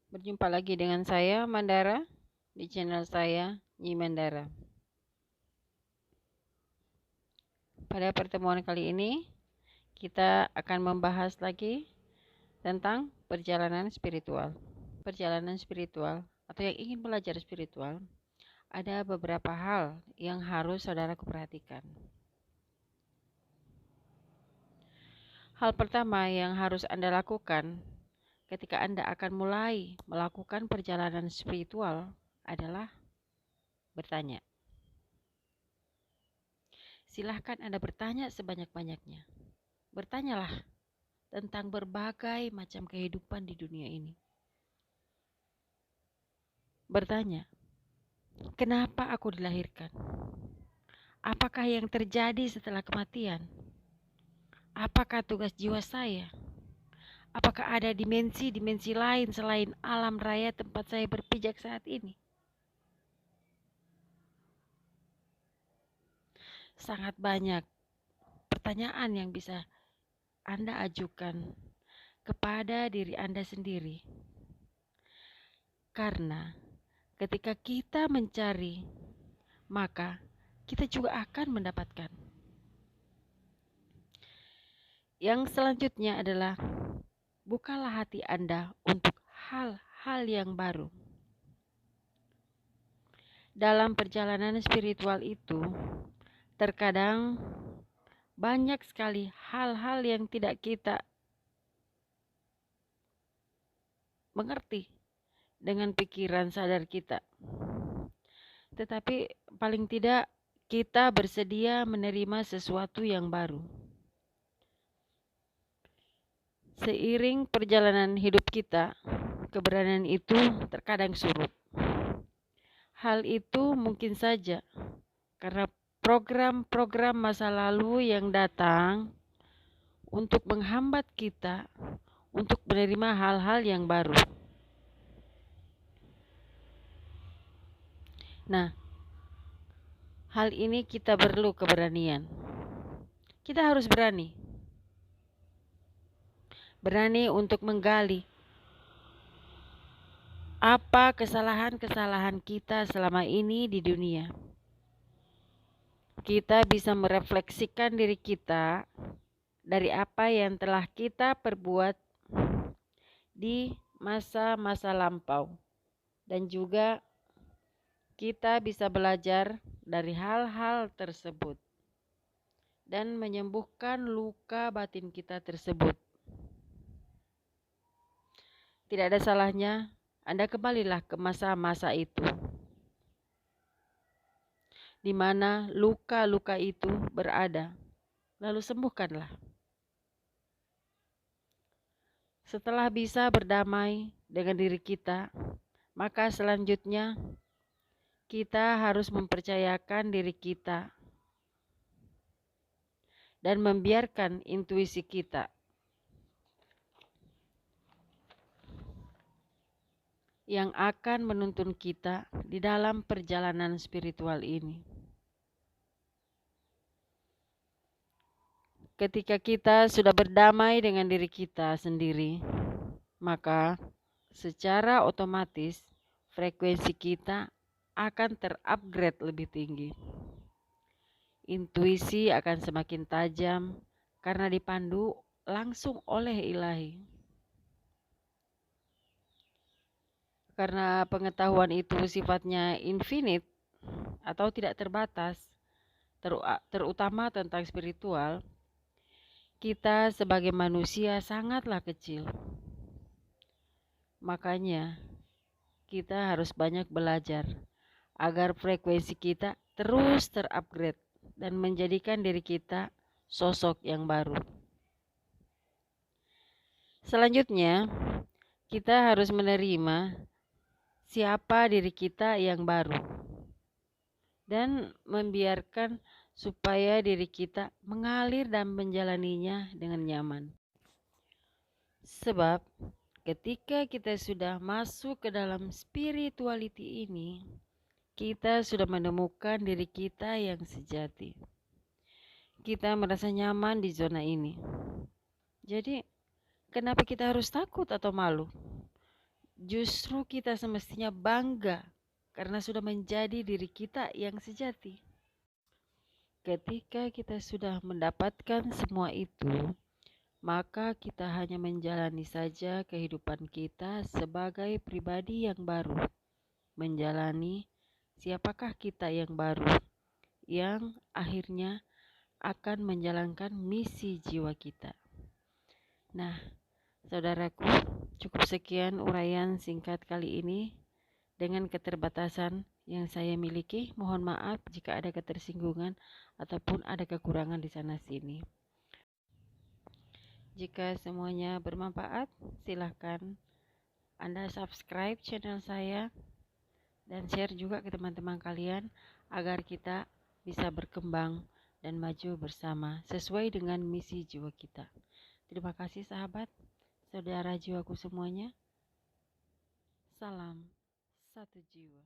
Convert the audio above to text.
Berjumpa lagi dengan saya, Mandara, di channel saya, Nyi Mandara. Pada pertemuan kali ini, kita akan membahas lagi tentang perjalanan spiritual. Perjalanan spiritual, atau yang ingin belajar spiritual, ada beberapa hal yang harus saudaraku perhatikan. Hal pertama yang harus Anda lakukan ketika Anda akan mulai melakukan perjalanan spiritual adalah bertanya. Silahkan Anda bertanya sebanyak-banyaknya. Bertanyalah tentang berbagai macam kehidupan di dunia ini. Bertanya, kenapa aku dilahirkan? Apakah yang terjadi setelah kematian? Apakah tugas jiwa saya? Apakah ada dimensi-dimensi lain selain alam raya tempat saya berpijak saat ini? Sangat banyak pertanyaan yang bisa Anda ajukan kepada diri Anda sendiri. Karena ketika kita mencari, maka kita juga akan mendapatkan. Yang selanjutnya adalah bukalah hati Anda untuk hal-hal yang baru. Dalam perjalanan spiritual itu, terkadang banyak sekali hal-hal yang tidak kita mengerti dengan pikiran sadar kita. Tetapi paling tidak kita bersedia menerima sesuatu yang baru. Seiring perjalanan hidup kita, keberanian itu terkadang surut. Hal itu mungkin saja karena program-program masa lalu yang datang untuk menghambat kita untuk menerima hal-hal yang baru. Nah, hal ini kita perlu keberanian. Kita harus berani. Berani untuk menggali apa kesalahan-kesalahan kita selama ini di dunia. Kita bisa merefleksikan diri kita dari apa yang telah kita perbuat di masa-masa lampau. Dan juga kita bisa belajar dari hal-hal tersebut dan menyembuhkan luka batin kita tersebut. Tidak ada salahnya Anda kembalilah ke masa-masa itu, di mana luka-luka itu berada, lalu sembuhkanlah. Setelah bisa berdamai dengan diri kita, maka selanjutnya kita harus mempercayakan diri kita dan membiarkan intuisi kita yang akan menuntun kita di dalam perjalanan spiritual ini. Ketika kita sudah berdamai dengan diri kita sendiri, maka secara otomatis frekuensi kita akan terupgrade lebih tinggi. Intuisi akan semakin tajam karena dipandu langsung oleh Ilahi. Karena pengetahuan itu sifatnya infinite atau tidak terbatas, terutama tentang spiritual, kita sebagai manusia sangatlah kecil. Makanya kita harus banyak belajar agar frekuensi kita terus terupgrade dan menjadikan diri kita sosok yang baru. Selanjutnya, kita harus menerima siapa diri kita yang baru dan membiarkan supaya diri kita mengalir dan menjalaninya dengan nyaman. Sebab ketika kita sudah masuk ke dalam spirituality ini, kita sudah menemukan diri kita yang sejati. Kita merasa nyaman di zona ini. Jadi, kenapa kita harus takut atau malu? Justru kita semestinya bangga karena sudah menjadi diri kita yang sejati. Ketika kita sudah mendapatkan semua itu, maka kita hanya menjalani saja kehidupan kita sebagai pribadi yang baru, menjalani siapakah kita yang baru, yang akhirnya akan menjalankan misi jiwa kita. Nah, saudaraku, cukup sekian uraian singkat kali ini. Dengan keterbatasan yang saya miliki, mohon maaf jika ada ketersinggungan ataupun ada kekurangan di sana-sini. Jika semuanya bermanfaat, silahkan Anda subscribe channel saya dan share juga ke teman-teman kalian agar kita bisa berkembang dan maju bersama sesuai dengan misi jiwa kita. Terima kasih sahabat, saudara jiwaku semuanya. Salam satu jiwa.